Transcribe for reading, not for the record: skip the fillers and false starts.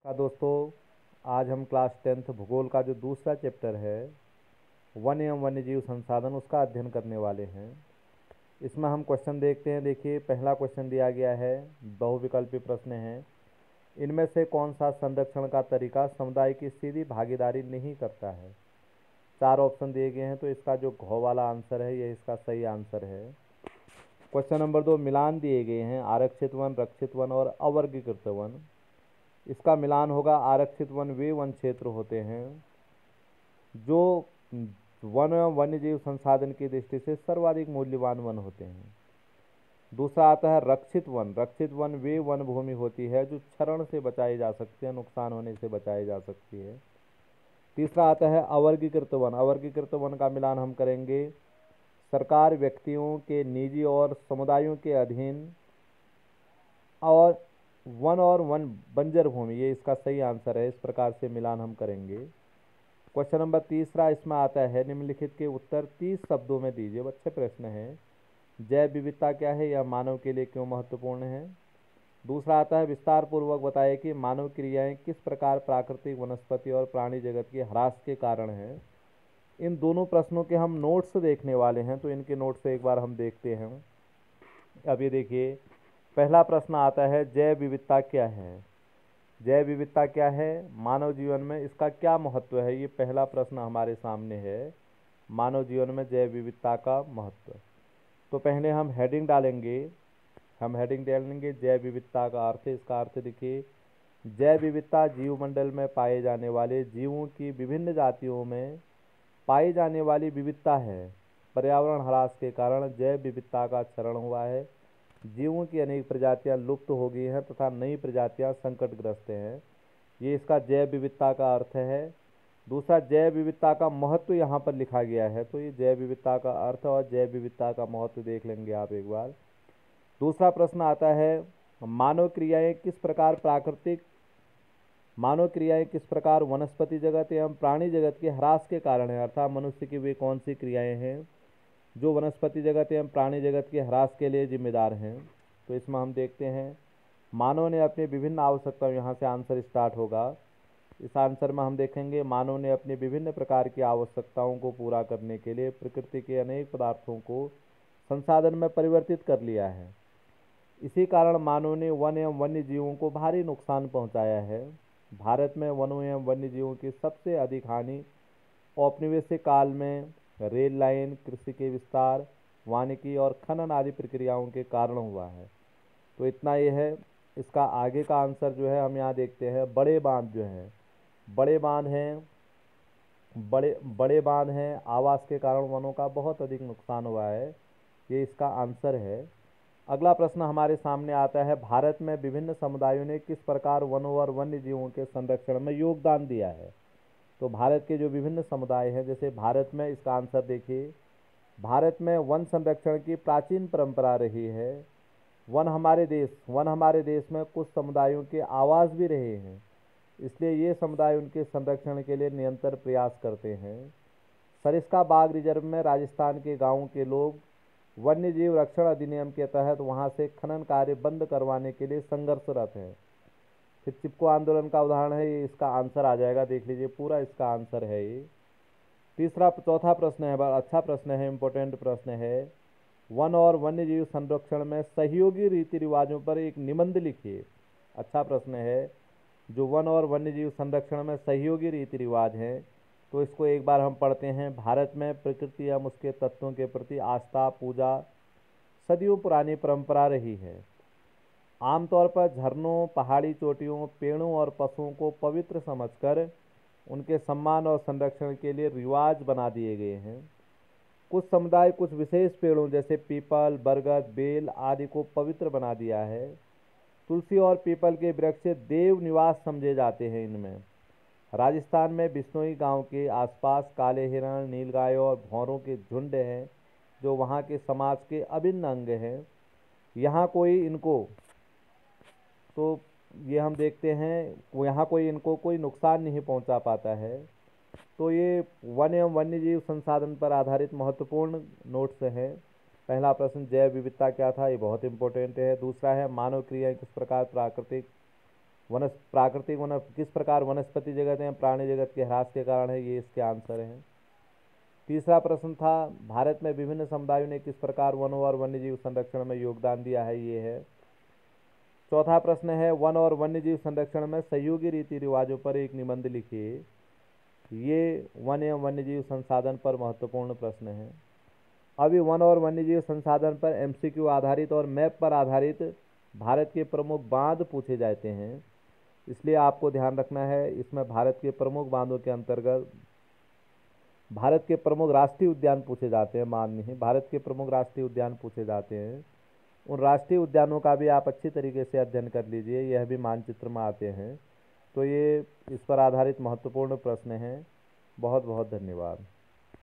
दोस्तों, आज हम क्लास 10th भूगोल का जो दूसरा चैप्टर है वन एवं वन्यजीव संसाधन उसका अध्ययन करने वाले हैं। इसमें हम क्वेश्चन देखते हैं। देखिए, पहला क्वेश्चन दिया गया है, बहुविकल्पी प्रश्न है। इनमें से कौन सा संरक्षण का तरीका समुदाय की सीधी भागीदारी नहीं करता है। चार ऑप्शन दिए गए हैं, तो इसका जो घ वाला आंसर है यह इसका सही आंसर है। क्वेश्चन नंबर 2 मिलान दिए गए हैं, आरक्षित वन, रक्षित वन और अवर्गीकृत वन। इसका मिलान होगा आरक्षित वन वे वन क्षेत्र होते हैं जो वन एवं वन्यजीव संसाधन की दृष्टि से सर्वाधिक मूल्यवान वन होते हैं। दूसरा आता है रक्षित वन। रक्षित वन वे वन भूमि होती है जो क्षरण से बचाई जा सकती है, नुकसान होने से बचाई जा सकती है। तीसरा आता है अवर्गीकृत वन। अवर्गीकृत वन का मिलान हम करेंगे सरकार, व्यक्तियों के निजी और समुदायों के अधीन और वन बंजर भूमि, ये इसका सही आंसर है। इस प्रकार से मिलान हम करेंगे। क्वेश्चन नंबर तीसरा इसमें आता है, निम्नलिखित के उत्तर 30 शब्दों में दीजिए। अच्छे प्रश्न है। जैव विविधता क्या है, यह मानव के लिए क्यों महत्वपूर्ण है। दूसरा आता है, विस्तार पूर्वक बताइए कि मानव क्रियाएं किस प्रकार प्राकृतिक, वनस्पति और प्राणी जगत के ह्रास के कारण है। इन दोनों प्रश्नों के हम नोट्स देखने वाले हैं, तो इनके नोट्स एक बार हम देखते हैं। अब ये देखिए, पहला प्रश्न आता है, जैव विविधता क्या है। जैव विविधता क्या है, मानव जीवन में इसका क्या महत्व है। ये पहला प्रश्न हमारे सामने है, मानव जीवन में जैव विविधता का महत्व। तो पहले हम हेडिंग डालेंगे। जैव विविधता का अर्थ। इसका अर्थ देखिए, जैव विविधता जीवमंडल में पाए जाने वाले जीवों की विभिन्न जातियों में पाई जाने वाली विविधता है। पर्यावरण ह्रास के कारण जैव विविधता का क्षरण हुआ है। जीवों की अनेक प्रजातियां लुप्त हो गई हैं तथा नई प्रजातियां संकटग्रस्त हैं। ये इसका जैव विविधता का अर्थ है। दूसरा, जैव विविधता का महत्व यहाँ पर लिखा गया है, तो ये जैव विविधता का अर्थ और जैव विविधता का महत्व देख लेंगे आप एक बार। दूसरा प्रश्न आता है, मानव क्रियाएं किस प्रकार वनस्पति जगत एवं प्राणी जगत के ह्रास के कारण है। अर्थात मनुष्य की वे कौन सी क्रियाएं हैं जो वनस्पति जगत एवं प्राणी जगत के ह्रास के लिए जिम्मेदार हैं। तो इसमें हम देखते हैं, मानव ने अपनी विभिन्न आवश्यकताओं, यहाँ से आंसर स्टार्ट होगा। इस आंसर में हम देखेंगे, मानव ने अपनी विभिन्न प्रकार की आवश्यकताओं को पूरा करने के लिए प्रकृति के अनेक पदार्थों को संसाधन में परिवर्तित कर लिया है। इसी कारण मानव ने वन एवं वन्य जीवों को भारी नुकसान पहुंचाया है। भारत में वनों एवं वन्य जीवों की सबसे अधिक हानि औपनिवेशिक काल में रेल लाइन, कृषि के विस्तार, वानिकी और खनन आदि प्रक्रियाओं के कारण हुआ है। तो इतना ये है। इसका आगे का आंसर जो है हम यहाँ देखते हैं, बड़े बांध जो हैं, बड़े बांध हैं, आवास के कारण वनों का बहुत अधिक नुकसान हुआ है। ये इसका आंसर है। अगला प्रश्न हमारे सामने आता है, भारत में विभिन्न समुदायों ने किस प्रकार वनों और वन्य जीवों के संरक्षण में योगदान दिया है। तो भारत के जो विभिन्न समुदाय हैं, जैसे भारत में, इसका आंसर देखिए, भारत में वन संरक्षण की प्राचीन परंपरा रही है। वन हमारे देश में कुछ समुदायों के आवास भी रहे हैं, इसलिए ये समुदाय उनके संरक्षण के लिए निरंतर प्रयास करते हैं। सरिस्का बाघ रिजर्व में राजस्थान के गांवों के लोग वन्य जीव रक्षण अधिनियम के तहत वहां से खनन कार्य बंद करवाने के लिए संघर्षरत है। फिर चिपको आंदोलन का उदाहरण है, ये इसका आंसर आ जाएगा। देख लीजिए, पूरा इसका आंसर है ये। चौथा प्रश्न है, बड़ा अच्छा प्रश्न है, इंपॉर्टेंट प्रश्न है। वन और वन्य जीव संरक्षण में सहयोगी रीति रिवाजों पर एक निबंध लिखिए। अच्छा प्रश्न है, जो वन और वन्य जीव संरक्षण में सहयोगी रीति रिवाज हैं, तो इसको एक बार हम पढ़ते हैं। भारत में प्रकृति एवं उसके तत्वों के प्रति आस्था, पूजा सदियों पुरानी परंपरा रही है। आमतौर पर झरनों, पहाड़ी चोटियों, पेड़ों और पशुओं को पवित्र समझकर उनके सम्मान और संरक्षण के लिए रिवाज बना दिए गए हैं। कुछ समुदाय कुछ विशेष पेड़ों जैसे पीपल, बरगद, बेल आदि को पवित्र बना दिया है। तुलसी और पीपल के वृक्ष देव निवास समझे जाते हैं इनमें। राजस्थान में बिश्नोई गांव के आसपास काले हिरण, नीलगाय और भौरों के झुंड हैं जो वहां के समाज के अभिन्न अंग हैं। यहाँ कोई इनको तो ये हम देखते हैं, यहाँ कोई इनको कोई नुकसान नहीं पहुंचा पाता है। तो ये वन एवं वन्य जीव संसाधन पर आधारित महत्वपूर्ण नोट्स हैं। पहला प्रश्न, जैव विविधता क्या था, ये बहुत इंपॉर्टेंट है। दूसरा है, मानव क्रियाएं किस प्रकार प्राकृतिक, प्राकृतिक किस प्रकार वनस्पति जगत एवं प्राणी जगत के ह्रास के कारण है, ये इसके आंसर हैं। तीसरा प्रश्न था भारत में विभिन्न समुदायों ने किस प्रकार वनों और वन्यजीव संरक्षण में योगदान दिया है, ये है। चौथा प्रश्न है वन और वन्यजीव संरक्षण में सहयोगी रीति रिवाजों पर एक निबंध लिखिए, ये वन एवं वन्यजीव संसाधन पर महत्वपूर्ण प्रश्न है। अभी वन और वन्यजीव संसाधन पर एमसीक्यू आधारित और मैप पर आधारित भारत के प्रमुख बांध पूछे जाते हैं, इसलिए आपको ध्यान रखना है इसमें भारत के प्रमुख बांधों के अंतर्गत भारत के प्रमुख राष्ट्रीय उद्यान पूछे जाते हैं, मान नहीं, भारत के प्रमुख राष्ट्रीय उद्यान पूछे जाते हैं। उन राष्ट्रीय उद्यानों का भी आप अच्छी तरीके से अध्ययन कर लीजिए, यह भी मानचित्र में आते हैं। तो ये इस पर आधारित महत्वपूर्ण प्रश्न हैं। बहुत बहुत धन्यवाद।